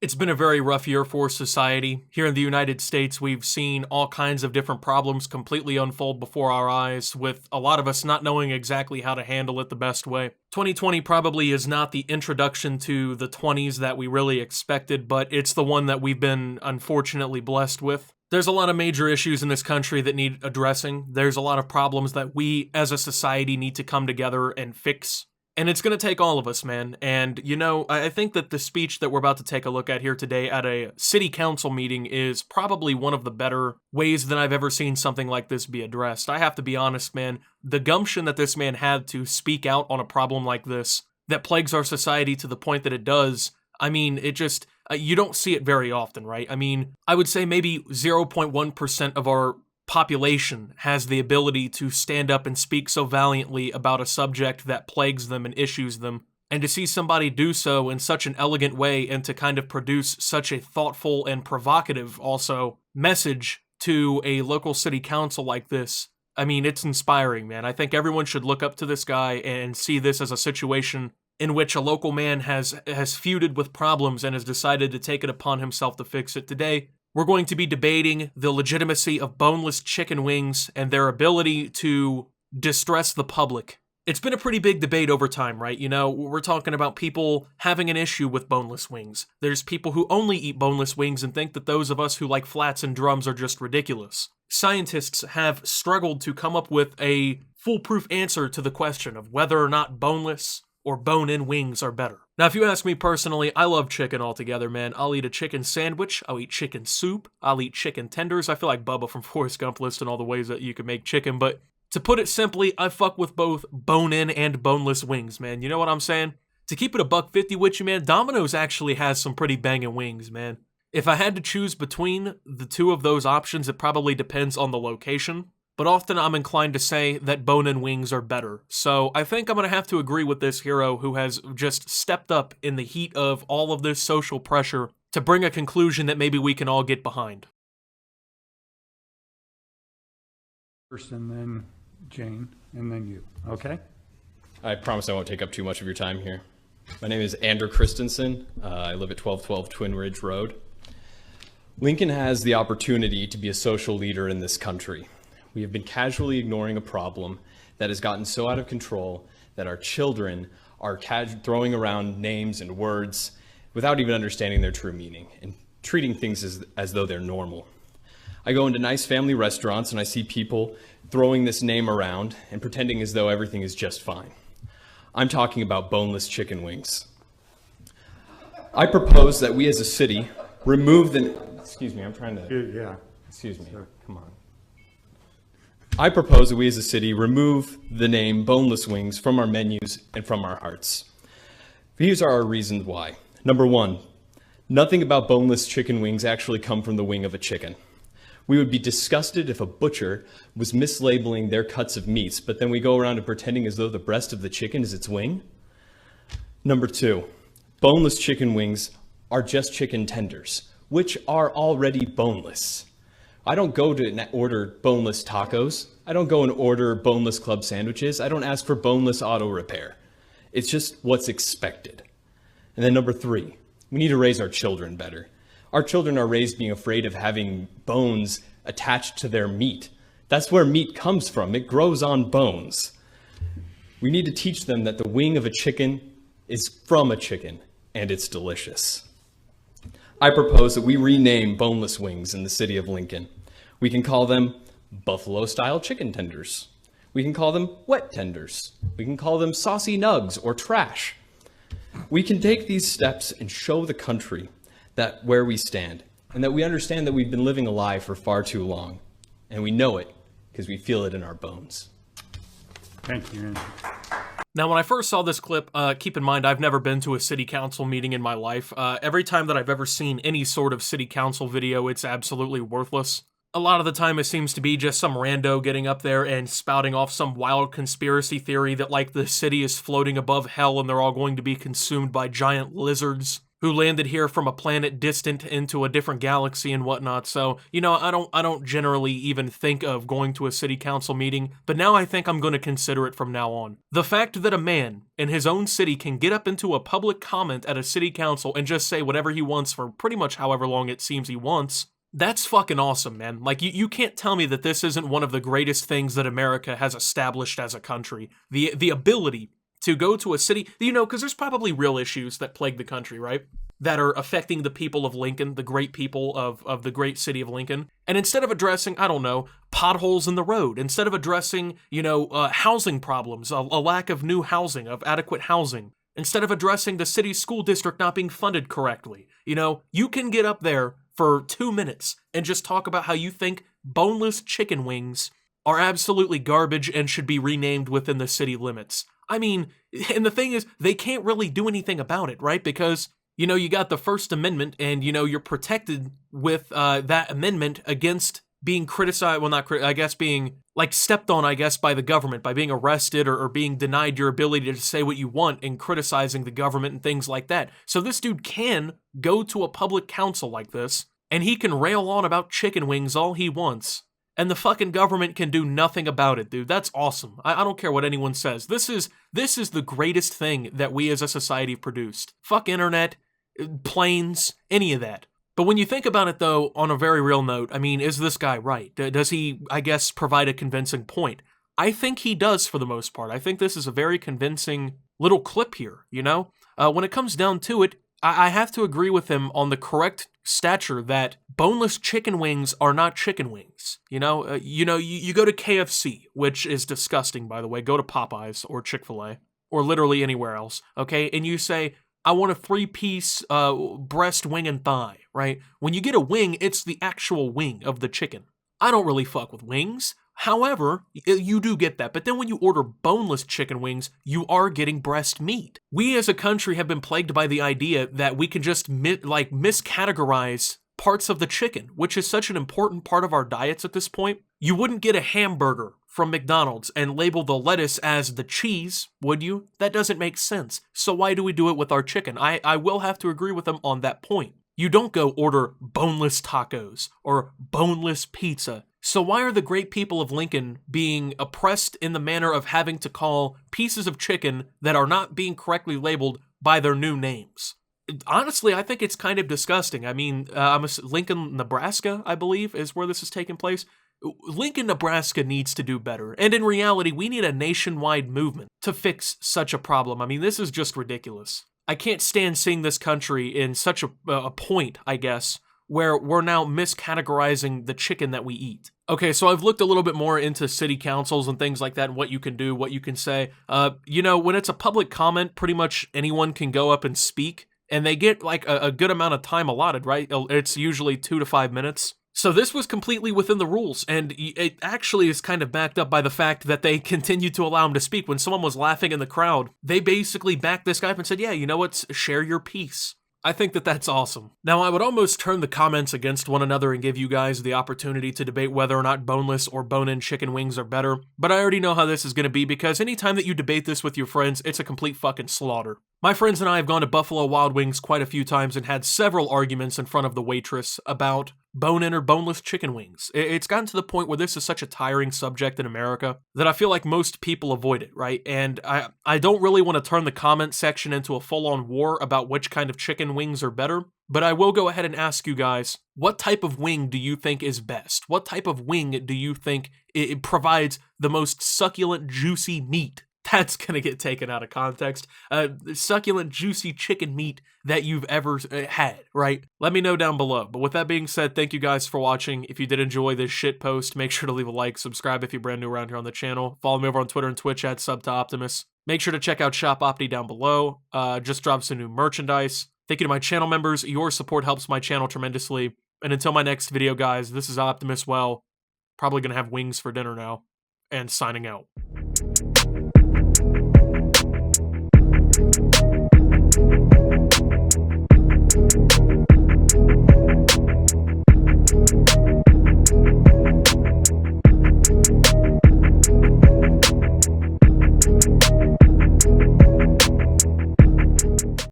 It's been a very rough year for society. Here in the United States, we've seen all kinds of different problems completely unfold before our eyes, with a lot of us not knowing exactly how to handle it the best way. 2020 probably is not the introduction to the 20s that we really expected, but it's the one that we've been unfortunately blessed with. There's a lot of major issues in this country that need addressing. There's a lot of problems that we as a society need to come together and fix. And it's going to take all of us, man. And, I think that the speech that we're about to take a look at here today at a city council meeting is probably one of the better ways that I've ever seen something like this be addressed. I have to be honest, man. The gumption that this man had to speak out on a problem like this that plagues our society to the point that it does, you don't see it very often, right? I would say maybe 0.1% of our population has the ability to stand up and speak so valiantly about a subject that plagues them and issues them, and to see somebody do so in such an elegant way and to kind of produce such a thoughtful and provocative also message to a local city council like this, it's inspiring, man. I think everyone should look up to this guy and see this as a situation in which a local man has feuded with problems and has decided to take it upon himself to fix it. Today, we're going to be debating the legitimacy of boneless chicken wings and their ability to distress the public. It's been a pretty big debate over time, right? We're talking about people having an issue with boneless wings. There's people who only eat boneless wings and think that those of us who like flats and drums are just ridiculous. Scientists have struggled to come up with a foolproof answer to the question of whether or not boneless or bone-in wings are better. Now, if you ask me personally, I love chicken altogether, man. I'll eat a chicken sandwich, I'll eat chicken soup, I'll eat chicken tenders. I feel like Bubba from Forrest Gump listing all the ways that you can make chicken, but to put it simply, I fuck with both bone-in and boneless wings, man. You know what I'm saying? To keep it a $1.50 with you, man, Domino's actually has some pretty banging wings, man. If I had to choose between the two of those options, it probably depends on the location. But often I'm inclined to say that bone-in wings are better. So I think I'm going to have to agree with this hero who has just stepped up in the heat of all of this social pressure to bring a conclusion that maybe we can all get behind. First, and then Jane, and then you, okay? I promise I won't take up too much of your time here. My name is Andrew Christensen. I live at 1212 Twin Ridge Road. Lincoln has the opportunity to be a social leader in this country. We have been casually ignoring a problem that has gotten so out of control that our children are throwing around names and words without even understanding their true meaning and treating things as though they're normal. I go into nice family restaurants and I see people throwing this name around and pretending as though everything is just fine. I'm talking about boneless chicken wings. I propose that we as a city remove the... Excuse me, I'm trying to... Yeah. Excuse me, Sure. Come on. I propose that we as a city remove the name boneless wings from our menus and from our hearts. These are our reasons why. Number one, nothing about boneless chicken wings actually come from the wing of a chicken. We would be disgusted if a butcher was mislabeling their cuts of meats, but then we go around and pretending as though the breast of the chicken is its wing. Number two, boneless chicken wings are just chicken tenders, which are already boneless. I don't go to order boneless tacos. I don't go and order boneless club sandwiches. I don't ask for boneless auto repair. It's just what's expected. And then number three, we need to raise our children better. Our children are raised being afraid of having bones attached to their meat. That's where meat comes from. It grows on bones. We need to teach them that the wing of a chicken is from a chicken and it's delicious. I propose that we rename boneless wings in the city of Lincoln. We can call them buffalo-style chicken tenders. We can call them wet tenders. We can call them saucy nugs or trash. We can take these steps and show the country that where we stand and that we understand that we've been living a lie for far too long. And we know it because we feel it in our bones. Thank you, Andrew. Now, when I first saw this clip, keep in mind, I've never been to a city council meeting in my life. Every time that I've ever seen any sort of city council video, it's absolutely worthless. A lot of the time, it seems to be just some rando getting up there and spouting off some wild conspiracy theory that, like, the city is floating above hell and they're all going to be consumed by giant lizards who landed here from a planet distant into a different galaxy and whatnot. So, you know, I don't generally even think of going to a city council meeting, but now I think I'm going to consider it from now on. The fact that a man in his own city can get up into a public comment at a city council and just say whatever he wants for pretty much however long it seems he wants, that's fucking awesome, man. Like, you can't tell me that this isn't one of the greatest things that America has established as a country. The ability to go to a city, you know, because there's probably real issues that plague the country, right? That are affecting the people of Lincoln, the great people of the great city of Lincoln. And instead of addressing, I don't know, potholes in the road, instead of addressing, you know, housing problems, a lack of new housing, of adequate housing, instead of addressing the city school district not being funded correctly, you know, you can get up there for 2 minutes and just talk about how you think boneless chicken wings are absolutely garbage and should be renamed within the city limits. I mean, and the thing is, they can't really do anything about it, right? Because, you know, you got the First Amendment and, you know, you're protected with that amendment against being criticized, well, not I guess being, like, stepped on, I guess, by the government, by being arrested or being denied your ability to say what you want and criticizing the government and things like that. So this dude can go to a public council like this, and he can rail on about chicken wings all he wants. And the fucking government can do nothing about it, dude. That's awesome. I don't care what anyone says. This is the greatest thing that we as a society have produced. Fuck internet, planes, any of that. But when you think about it, though, on a very real note, I mean, is this guy right? Does he, I guess, provide a convincing point? I think he does for the most part. I think this is a very convincing little clip here, you know? When it comes down to it, I have to agree with him on the correct stature that boneless chicken wings are not chicken wings. You go to KFC, which is disgusting, by the way. Go to Popeyes or Chick-fil-A or literally anywhere else, okay? And you say, I want a 3-piece breast, wing, and thigh, right? When you get a wing, it's the actual wing of the chicken. I don't really fuck with wings. However, you do get that. But then when you order boneless chicken wings, you are getting breast meat. We as a country have been plagued by the idea that we can just miscategorize parts of the chicken, which is such an important part of our diets at this point. You wouldn't get a hamburger from McDonald's and label the lettuce as the cheese, would you? That doesn't make sense. So why do we do it with our chicken? I will have to agree with them on that point. You don't go order boneless tacos or boneless pizza. So why are the great people of Lincoln being oppressed in the manner of having to call pieces of chicken that are not being correctly labeled by their new names? Honestly, I think it's kind of disgusting. I mean, Lincoln, Nebraska, I believe, is where this is taking place. Lincoln, Nebraska needs to do better. And in reality, we need a nationwide movement to fix such a problem. I mean, this is just ridiculous. I can't stand seeing this country in such a point, I guess, where we're now miscategorizing the chicken that we eat. Okay, so I've looked a little bit more into city councils and things like that and what you can do, what you can say. When it's a public comment, pretty much anyone can go up and speak, and they get like a good amount of time allotted, right? It's usually 2 to 5 minutes. So this was completely within the rules, and it actually is kind of backed up by the fact that they continued to allow him to speak. When someone was laughing in the crowd, they basically backed this guy up and said, yeah, you know what, share your piece. I think that that's awesome. Now, I would almost turn the comments against one another and give you guys the opportunity to debate whether or not boneless or bone-in chicken wings are better, but I already know how this is going to be because anytime that you debate this with your friends, it's a complete fucking slaughter. My friends and I have gone to Buffalo Wild Wings quite a few times and had several arguments in front of the waitress about bone-in or boneless chicken wings. It's gotten to the point where this is such a tiring subject in America that I feel like most people avoid it, right? And I don't really want to turn the comment section into a full-on war about which kind of chicken wings are better, but I will go ahead and ask you guys, what type of wing do you think is best? What type of wing do you think it provides the most succulent, juicy meat? That's going to get taken out of context. Succulent, juicy chicken meat that you've ever had, right? Let me know down below. But with that being said, thank you guys for watching. If you did enjoy this shit post, make sure to leave a like, subscribe if you're brand new around here on the channel. Follow me over on Twitter and Twitch at @SubToOptimus. Make sure to check out Shop Opti down below. Just dropped some new merchandise. Thank you to my channel members. Your support helps my channel tremendously. And until my next video, guys, this is Optimus. Well, probably going to have wings for dinner now. And signing out.